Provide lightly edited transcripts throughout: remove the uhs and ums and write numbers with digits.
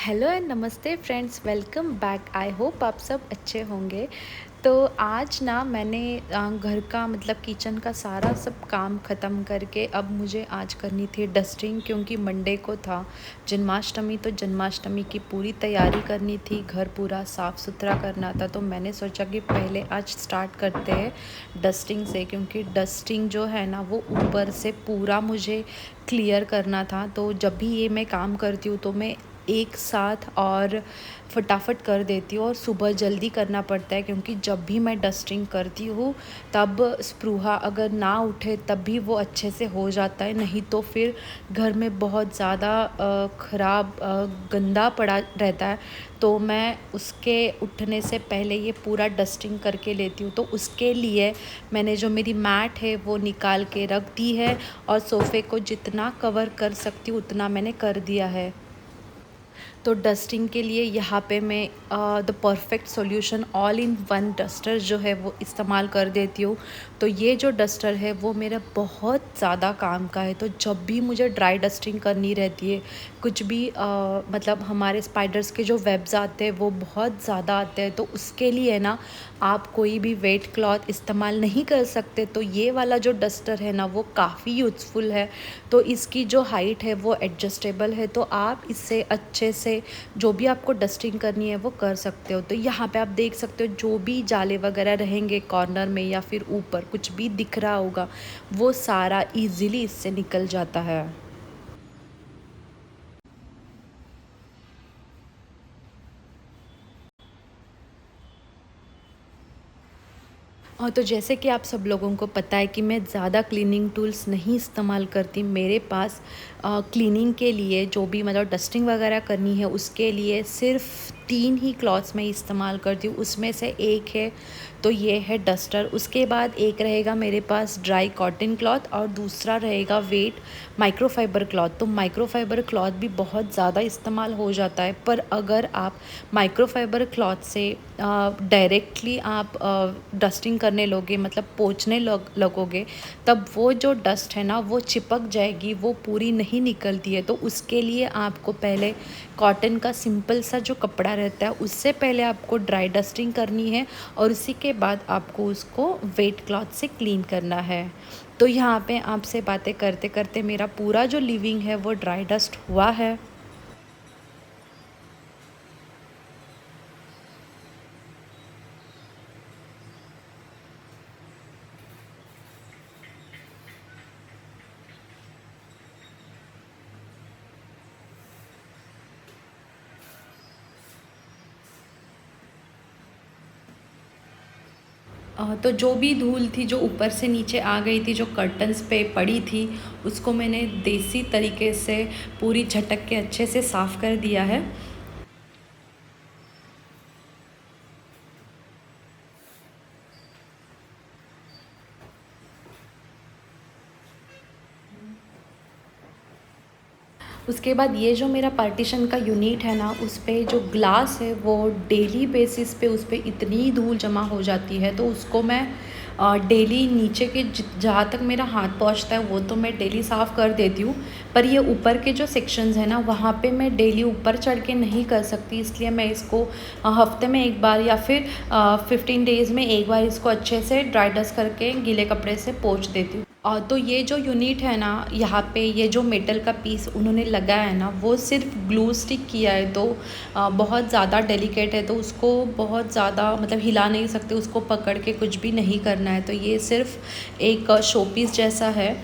Hello and नमस्ते friends, welcome back. I hope आप सब अच्छे होंगे। तो आज ना मैंने घर का मतलब किचन का सारा सब काम ख़त्म करके अब मुझे आज करनी थी डस्टिंग, क्योंकि मंडे को था जन्माष्टमी। तो जन्माष्टमी की पूरी तैयारी करनी थी, घर पूरा साफ़ सुथरा करना था। तो मैंने सोचा कि पहले आज स्टार्ट करते हैं डस्टिंग से, क्योंकि डस्टिंग जो है ना वो ऊपर से पूरा मुझे क्लियर करना था। तो जब भी ये मैं काम करती हूँ तो मैं एक साथ और फटाफट कर देती हूँ, और सुबह जल्दी करना पड़ता है, क्योंकि जब भी मैं डस्टिंग करती हूँ तब स्पृहा अगर ना उठे तब भी वो अच्छे से हो जाता है, नहीं तो फिर घर में बहुत ज़्यादा ख़राब गंदा पड़ा रहता है। तो मैं उसके उठने से पहले ये पूरा डस्टिंग करके लेती हूँ। तो उसके लिए मैंने जो मेरी मैट है वो निकाल के रख दी है, और सोफ़े को जितना कवर कर सकती हूँ उतना मैंने कर दिया है। तो डस्टिंग के लिए यहाँ पे मैं the perfect solution all in one duster जो है वो इस्तेमाल कर देती हूँ। तो ये जो डस्टर है वो मेरा बहुत ज़्यादा काम का है। तो जब भी मुझे ड्राई डस्टिंग करनी रहती है, कुछ भी मतलब हमारे स्पाइडर्स के जो वेब्स आते हैं वो बहुत ज़्यादा आते हैं, तो उसके लिए ना आप कोई भी वेट क्लॉथ इस्तेमाल नहीं कर सकते। तो ये वाला जो डस्टर है ना वो काफ़ी यूज़फुल है। तो इसकी जो हाइट है वो एडजस्टेबल है, तो आप इससे अच्छे से जो भी आपको डस्टिंग करनी है वो कर सकते हो। तो यहाँ पे आप देख सकते हो जो भी जाले वगैरह रहेंगे कॉर्नर में या फिर ऊपर कुछ भी दिख रहा होगा, वो सारा इजीली इससे निकल जाता है। तो जैसे कि आप सब लोगों को पता है कि मैं ज़्यादा क्लीनिंग टूल्स नहीं इस्तेमाल करती। मेरे पास क्लीनिंग के लिए जो भी मतलब डस्टिंग वगैरह करनी है उसके लिए सिर्फ 3 ही क्लॉथ्स मैं इस्तेमाल करती हूँ। उसमें से एक है तो ये है डस्टर, उसके बाद एक रहेगा मेरे पास ड्राई कॉटन क्लॉथ, और दूसरा रहेगा वेट माइक्रोफाइबर क्लॉथ। तो माइक्रोफाइबर क्लॉथ भी बहुत ज़्यादा इस्तेमाल हो जाता है, पर अगर आप माइक्रोफाइबर क्लॉथ से डायरेक्टली आप डस्टिंग करने लोगे, मतलब पोंछने लगोगे, तब वो जो डस्ट है ना वो चिपक जाएगी, वो पूरी नहीं निकलती है। तो उसके लिए आपको पहले कॉटन का सिंपल सा जो कपड़ा रहता है उससे पहले आपको ड्राई डस्टिंग करनी है, और उसी के बाद आपको उसको वेट क्लॉथ से क्लीन करना है। तो यहाँ पे आपसे बातें करते करते मेरा पूरा जो लिविंग है वो ड्राई डस्ट हुआ है। तो जो भी धूल थी जो ऊपर से नीचे आ गई थी, जो कर्टन्स पे पड़ी थी, उसको मैंने देसी तरीके से पूरी झटक के अच्छे से साफ़ कर दिया है। उसके बाद ये जो मेरा पार्टीशन का यूनिट है ना, उस पे जो ग्लास है वो डेली बेसिस पे उस पे इतनी धूल जमा हो जाती है, तो उसको मैं डेली नीचे के जहाँ तक मेरा हाथ पहुँचता है वो तो मैं डेली साफ़ कर देती हूँ। पर ये ऊपर के जो सेक्शंस हैं ना वहाँ पे मैं डेली ऊपर चढ़ के नहीं कर सकती, इसलिए मैं इसको हफ्ते में एक बार या फिर 15 डेज़ में एक बार इसको अच्छे से ड्राई डस्ट करके गीले कपड़े से पोंछ देती हूँ। तो ये जो यूनिट है ना, यहाँ पे ये जो मेटल का पीस उन्होंने लगाया है ना वो सिर्फ ग्लू स्टिक किया है, तो बहुत ज़्यादा डेलिकेट है, तो उसको बहुत ज़्यादा मतलब हिला नहीं सकते, उसको पकड़ के कुछ भी नहीं करना है। तो ये सिर्फ एक शो पीस जैसा है,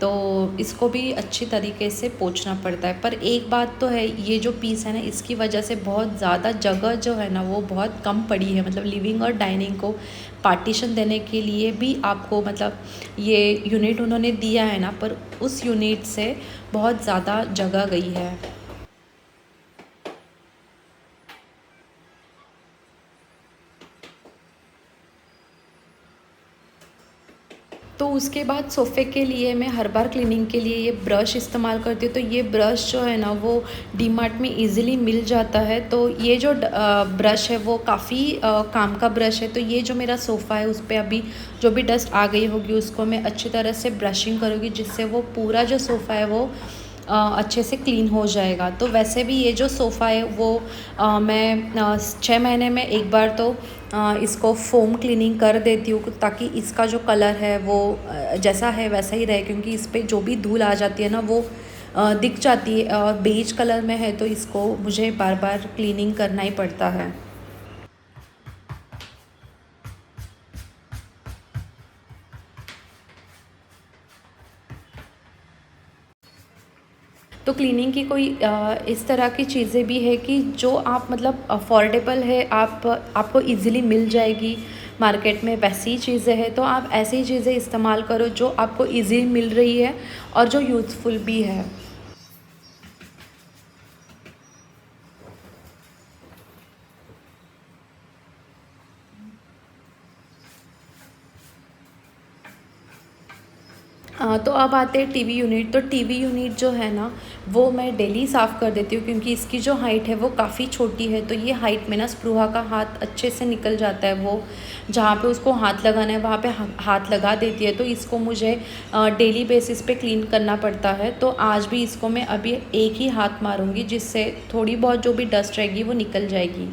तो इसको भी अच्छी तरीके से पोंछना पड़ता है। पर एक बात तो है, ये जो पीस है ना इसकी वजह से बहुत ज़्यादा जगह जो है ना वो बहुत कम पड़ी है, मतलब लिविंग और डाइनिंग को पार्टीशन देने के लिए भी आपको मतलब ये यूनिट उन्होंने दिया है ना, पर उस यूनिट से बहुत ज़्यादा जगह गई है। तो उसके बाद सोफ़े के लिए मैं हर बार क्लीनिंग के लिए ये ब्रश इस्तेमाल करती हूँ। तो ये ब्रश जो है ना वो डीमार्ट में इजीली मिल जाता है। तो ये जो ब्रश है वो काफ़ी काम का ब्रश है। तो ये जो मेरा सोफ़ा है उस पे अभी जो भी डस्ट आ गई होगी उसको मैं अच्छी तरह से ब्रशिंग करूँगी, जिससे वो पूरा जो सोफ़ा है वो अच्छे से क्लीन हो जाएगा। तो वैसे भी ये जो सोफ़ा है वो मैं 6 महीने में एक बार तो इसको फ़ोम क्लीनिंग कर देती हूँ, ताकि इसका जो कलर है वो जैसा है वैसा ही रहे, क्योंकि इस पे जो भी धूल आ जाती है ना वो दिख जाती है, और बेज कलर में है तो इसको मुझे बार बार क्लीनिंग करना ही पड़ता है। तो क्लीनिंग की कोई इस तरह की चीज़ें भी है कि जो आप मतलब अफोर्डेबल है, आपको इजीली मिल जाएगी मार्केट में, वैसी ही चीज़ें हैं, तो आप ऐसी चीज़ें इस्तेमाल करो जो आपको इजीली मिल रही है और जो यूज़फुल भी है। तो अब आते हैं टीवी यूनिट। तो टीवी यूनिट जो है ना वो मैं डेली साफ़ कर देती हूँ, क्योंकि इसकी जो हाइट है वो काफ़ी छोटी है। तो ये हाइट में ना स्प्रूहा का हाथ अच्छे से निकल जाता है, वो जहाँ पे उसको हाथ लगाना है वहाँ पे हाथ लगा देती है। तो इसको मुझे डेली बेसिस पे क्लीन करना पड़ता है। तो आज भी इसको मैं अभी एक ही हाथ मारूँगी, जिससे थोड़ी बहुत जो भी डस्ट रहेगी वो निकल जाएगी।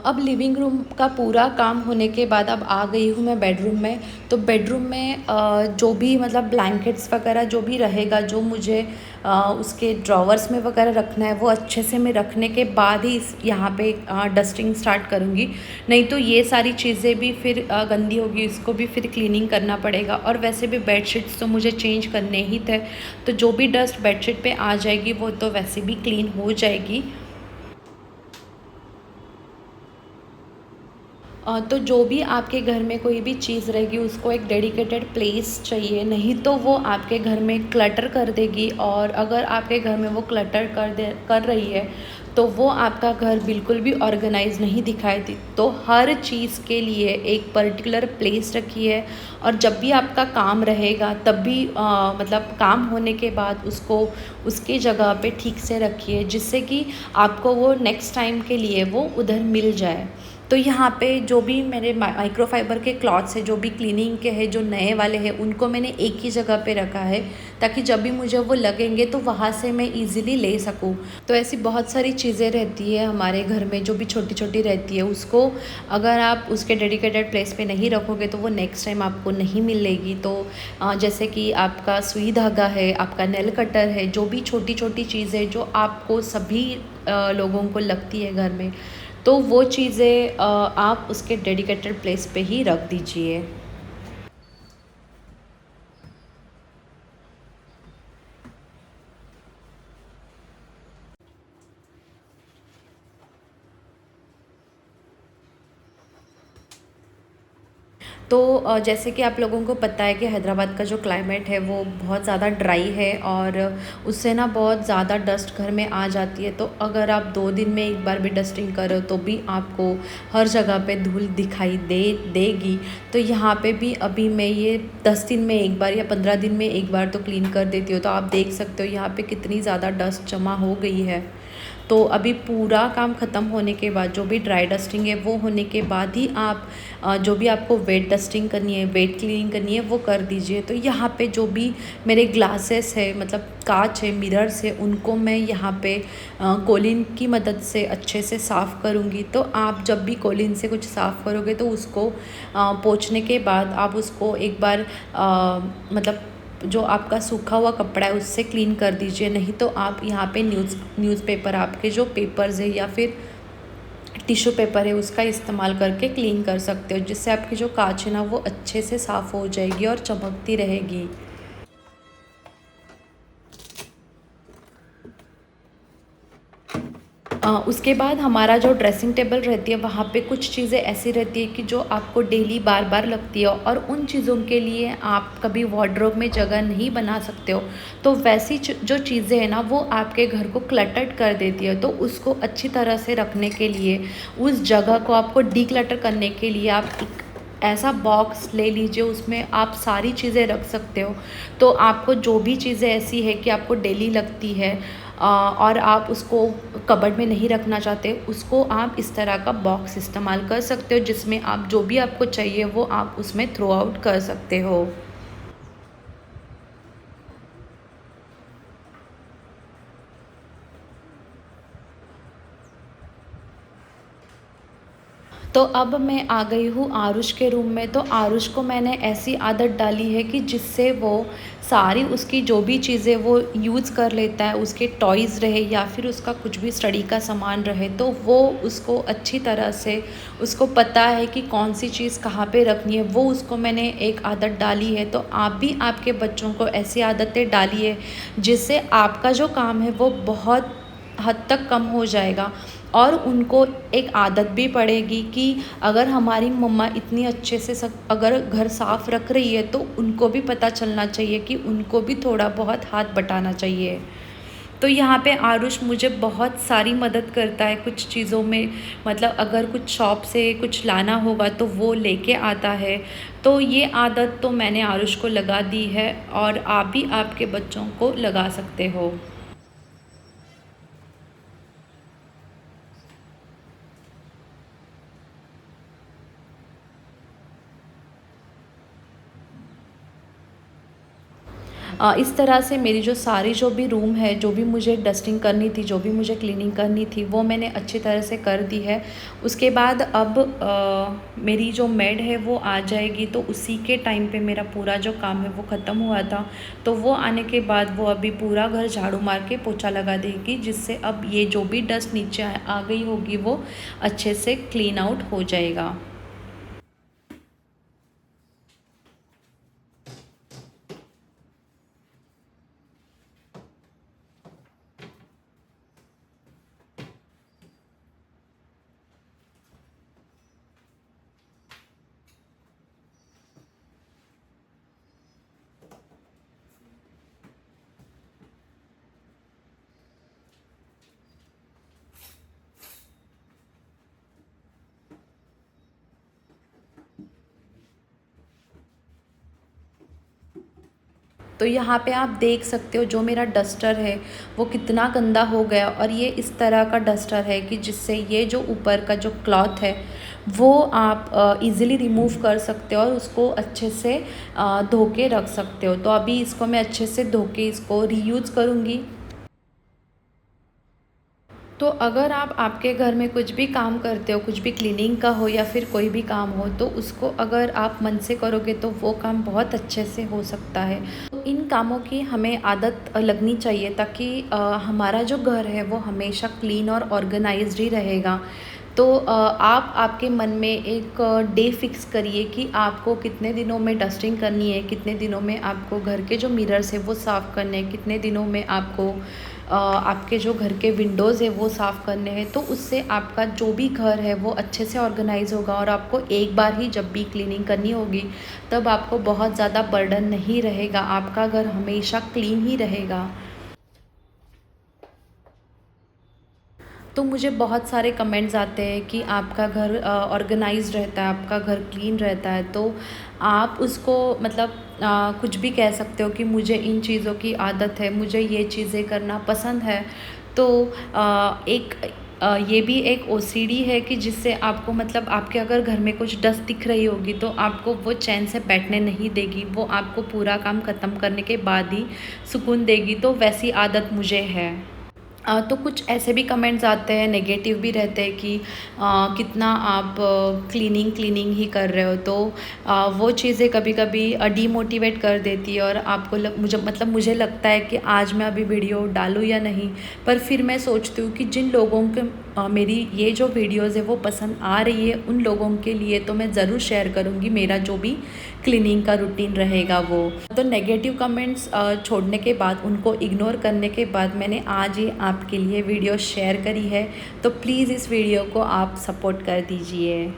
अब लिविंग रूम का पूरा काम होने के बाद अब आ गई हूँ मैं बेडरूम में। तो बेडरूम में जो भी मतलब ब्लैंकेट्स वगैरह जो भी रहेगा, जो मुझे उसके ड्रॉवर्स में वगैरह रखना है, वो अच्छे से मैं रखने के बाद ही इस यहाँ पे डस्टिंग स्टार्ट करूँगी। नहीं तो ये सारी चीज़ें भी फिर गंदी होगी, इसको भी फिर क्लीनिंग करना पड़ेगा। और वैसे भी बेडशीट्स तो मुझे चेंज करने ही थे, तो जो भी डस्ट बेडशीट पे आ जाएगी वो तो वैसे भी क्लीन हो जाएगी। तो जो भी आपके घर में कोई भी चीज़ रहेगी उसको एक डेडिकेटेड प्लेस चाहिए, नहीं तो वो आपके घर में क्लटर कर देगी। और अगर आपके घर में वो क्लटर कर रही है तो वो आपका घर बिल्कुल भी ऑर्गेनाइज नहीं दिखाई दी। तो हर चीज़ के लिए एक पर्टिकुलर प्लेस रखिए, और जब भी आपका काम रहेगा तब भी मतलब काम होने के बाद उसको उसकी जगह पे ठीक से रखिए, जिससे कि आपको वो नेक्स्ट टाइम के लिए वो उधर मिल जाए। तो यहाँ पे जो भी मेरे माइक्रोफाइबर के क्लॉथ्स है, जो भी क्लीनिंग के हैं, जो नए वाले हैं, उनको मैंने एक ही जगह पे रखा है, ताकि जब भी मुझे वो लगेंगे तो वहाँ से मैं इजीली ले सकूँ। तो ऐसी बहुत सारी चीज़ें रहती है हमारे घर में जो भी छोटी छोटी रहती है, उसको अगर आप उसके डेडिकेटेड प्लेस पे नहीं रखोगे तो वो नेक्स्ट टाइम आपको नहीं मिलेगी। तो जैसे कि आपका सुई धागा है, आपका नेल कटर है, जो भी छोटी छोटी चीज़ें जो आपको सभी लोगों को लगती है घर में, तो वो चीज़ें आप उसके डेडिकेटेड प्लेस पे ही रख दीजिए। तो जैसे कि आप लोगों को पता है कि हैदराबाद का जो क्लाइमेट है वो बहुत ज़्यादा ड्राई है, और उससे ना बहुत ज़्यादा डस्ट घर में आ जाती है। तो अगर आप 2 दिन में एक बार भी डस्टिंग करो तो भी आपको हर जगह पे धूल दिखाई देगी। तो यहाँ पे भी अभी मैं ये 10 दिन में एक बार या 15 दिन में एक बार तो क्लीन कर देती हूँ। तो आप देख सकते हो यहाँ पे कितनी ज़्यादा डस्ट जमा हो गई है। तो अभी पूरा काम ख़त्म होने के बाद, जो भी ड्राई डस्टिंग है वो होने के बाद ही आप जो भी आपको वेट डस्टिंग करनी है, वेट क्लीनिंग करनी है, वो कर दीजिए। तो यहाँ पे जो भी मेरे ग्लासेस है, मतलब कांच है, मिरर्स है, उनको मैं यहाँ पे कोलिन की मदद से अच्छे से साफ़ करूँगी। तो आप जब भी कोलिन से कुछ साफ़ करोगे तो उसको पोंछने के बाद आप उसको एक बार मतलब जो आपका सूखा हुआ कपड़ा है उससे क्लीन कर दीजिए। नहीं तो आप यहाँ पे न्यूज़पेपर, आपके जो पेपर्स है या फिर टिश्यू पेपर है, उसका इस्तेमाल करके क्लीन कर सकते हो, जिससे आपकी जो कांच है ना वो अच्छे से साफ़ हो जाएगी और चमकती रहेगी। उसके बाद हमारा जो ड्रेसिंग टेबल रहती है, वहाँ पे कुछ चीज़ें ऐसी रहती है कि जो आपको डेली बार बार लगती है, और उन चीज़ों के लिए आप कभी वार्डरोब में जगह नहीं बना सकते हो। तो वैसी जो चीज़ें हैं ना वो आपके घर को क्लटर्ड कर देती है। तो उसको अच्छी तरह से रखने के लिए, उस जगह को आपको डिक्लटर करने के लिए, आप एक ऐसा बॉक्स ले लीजिए, उसमें आप सारी चीज़ें रख सकते हो। तो आपको जो भी चीज़ें ऐसी है कि आपको डेली लगती है और आप उसको कबर्ड में नहीं रखना चाहते, उसको आप इस तरह का बॉक्स इस्तेमाल कर सकते हो, जिसमें आप जो भी आपको चाहिए वो आप उसमें थ्रो आउट कर सकते हो। तो अब मैं आ गई हूँ आरुष के रूम में। तो आरुष को मैंने ऐसी आदत डाली है कि जिससे वो सारी उसकी जो भी चीज़ें वो यूज़ कर लेता है, उसके टॉयज़ रहे या फिर उसका कुछ भी स्टडी का सामान रहे, तो वो उसको अच्छी तरह से, उसको पता है कि कौन सी चीज़ कहाँ पे रखनी है। वो उसको मैंने एक आदत डाली है। तो आप भी आपके बच्चों को ऐसी आदतें डालिए, जिससे आपका जो काम है वो बहुत हद तक कम हो जाएगा, और उनको एक आदत भी पड़ेगी कि अगर हमारी मम्मा इतनी अच्छे से सब अगर घर साफ़ रख रही है, तो उनको भी पता चलना चाहिए कि उनको भी थोड़ा बहुत हाथ बटाना चाहिए। तो यहाँ पे आरुष मुझे बहुत सारी मदद करता है कुछ चीज़ों में। मतलब अगर कुछ शॉप से कुछ लाना होगा तो वो लेके आता है। तो ये आदत तो मैंने आरुष को लगा दी है, और आप भी आपके बच्चों को लगा सकते हो। इस तरह से मेरी जो सारी जो भी रूम है, जो भी मुझे डस्टिंग करनी थी, जो भी मुझे क्लीनिंग करनी थी, वो मैंने अच्छी तरह से कर दी है। उसके बाद अब मेरी जो मेड है वो आ जाएगी, तो उसी के टाइम पे मेरा पूरा जो काम है वो ख़त्म हुआ था। तो वो आने के बाद वो अभी पूरा घर झाड़ू मार के पोछा लगा देगी, जिससे अब ये जो भी डस्ट नीचे आ गई होगी वो अच्छे से क्लीन आउट हो जाएगा। तो यहाँ पे आप देख सकते हो जो मेरा डस्टर है वो कितना गंदा हो गया, और ये इस तरह का डस्टर है कि जिससे ये जो ऊपर का जो क्लॉथ है वो आप इजीली रिमूव कर सकते हो और उसको अच्छे से धो के रख सकते हो। तो अभी इसको मैं अच्छे से धो के इसको रीयूज़ करूँगी। तो अगर आप आपके घर में कुछ भी काम करते हो, कुछ भी क्लीनिंग का हो या फिर कोई भी काम हो, तो उसको अगर आप मन से करोगे तो वो काम बहुत अच्छे से हो सकता है। तो इन कामों की हमें आदत लगनी चाहिए, ताकि हमारा जो घर है वो हमेशा क्लीन और ऑर्गेनाइज्ड ही रहेगा। तो आप आपके मन में एक डे फिक्स करिए कि आपको कितने दिनों में डस्टिंग करनी है, कितने दिनों में आपको घर के जो मिरर्स है वो साफ़ करने हैं, कितने दिनों में आपको आपके जो घर के विंडोज़ है वो साफ़ करने हैं। तो उससे आपका जो भी घर है वो अच्छे से ऑर्गेनाइज़ होगा, और आपको एक बार ही जब भी क्लीनिंग करनी होगी तब आपको बहुत ज़्यादा बर्डन नहीं रहेगा, आपका घर हमेशा क्लीन ही रहेगा। तो मुझे बहुत सारे कमेंट्स आते हैं कि आपका घर ऑर्गेनाइज्ड रहता है, आपका घर क्लीन रहता है। तो आप उसको मतलब कुछ भी कह सकते हो कि मुझे इन चीज़ों की आदत है, मुझे ये चीज़ें करना पसंद है। तो एक ये भी एक ओसीडी है कि जिससे आपको मतलब आपके अगर घर में कुछ डस्ट दिख रही होगी तो आपको वो चैन से बैठने नहीं देगी, वो आपको पूरा काम ख़त्म करने के बाद ही सुकून देगी। तो वैसी आदत मुझे है। तो कुछ ऐसे भी कमेंट्स आते हैं, नेगेटिव भी रहते हैं कि कितना आप क्लीनिंग क्लीनिंग ही कर रहे हो। तो वो चीज़ें कभी कभी डीमोटिवेट कर देती है और आपको मुझे लगता है कि आज मैं अभी वीडियो डालूँ या नहीं। पर फिर मैं सोचती हूँ कि जिन लोगों के मेरी ये जो वीडियोज़ है वो पसंद आ रही है, उन लोगों के लिए तो मैं ज़रूर शेयर करूँगी मेरा जो भी क्लीनिंग का रूटीन रहेगा वो। तो नेगेटिव कमेंट्स छोड़ने के बाद, उनको इग्नोर करने के बाद मैंने आज ही आपके लिए वीडियो शेयर करी है। तो प्लीज़ इस वीडियो को आप सपोर्ट कर दीजिए।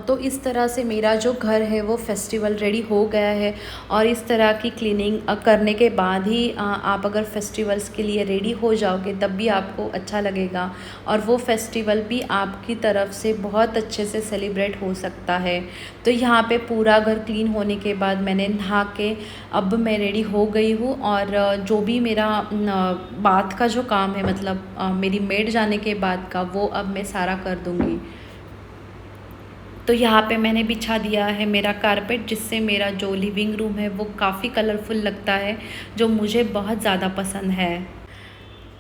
तो इस तरह से मेरा जो घर है वो फेस्टिवल रेडी हो गया है। और इस तरह की क्लीनिंग करने के बाद ही आप अगर फेस्टिवल्स के लिए रेडी हो जाओगे तब भी आपको अच्छा लगेगा और वो फेस्टिवल भी आपकी तरफ से बहुत अच्छे से सेलिब्रेट हो सकता है। तो यहाँ पे पूरा घर क्लीन होने के बाद मैंने नहा के अब मैं रेडी हो गई हूँ। और जो भी मेरा बात का जो काम है, मतलब मेरी मेड जाने के बाद का, वो अब मैं सारा कर दूँगी। तो यहाँ पे मैंने बिछा दिया है मेरा कारपेट, जिससे मेरा जो लिविंग रूम है वो काफ़ी कलरफुल लगता है, जो मुझे बहुत ज़्यादा पसंद है।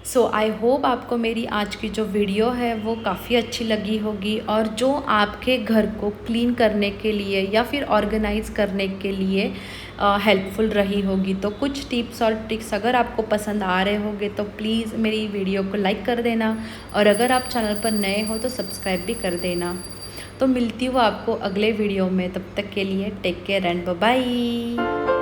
सो आई होप आपको मेरी आज की जो वीडियो है वो काफ़ी अच्छी लगी होगी और जो आपके घर को क्लीन करने के लिए या फिर ऑर्गेनाइज़ करने के लिए हेल्पफुल रही होगी। तो कुछ टिप्स और ट्रिक्स अगर आपको पसंद आ रहे होंगे तो प्लीज़ मेरी वीडियो को लाइक कर देना और अगर आप चैनल पर नए हो तो सब्सक्राइब भी कर देना। तो मिलती हूँ आपको अगले वीडियो में, तब तक के लिए take care and bye bye.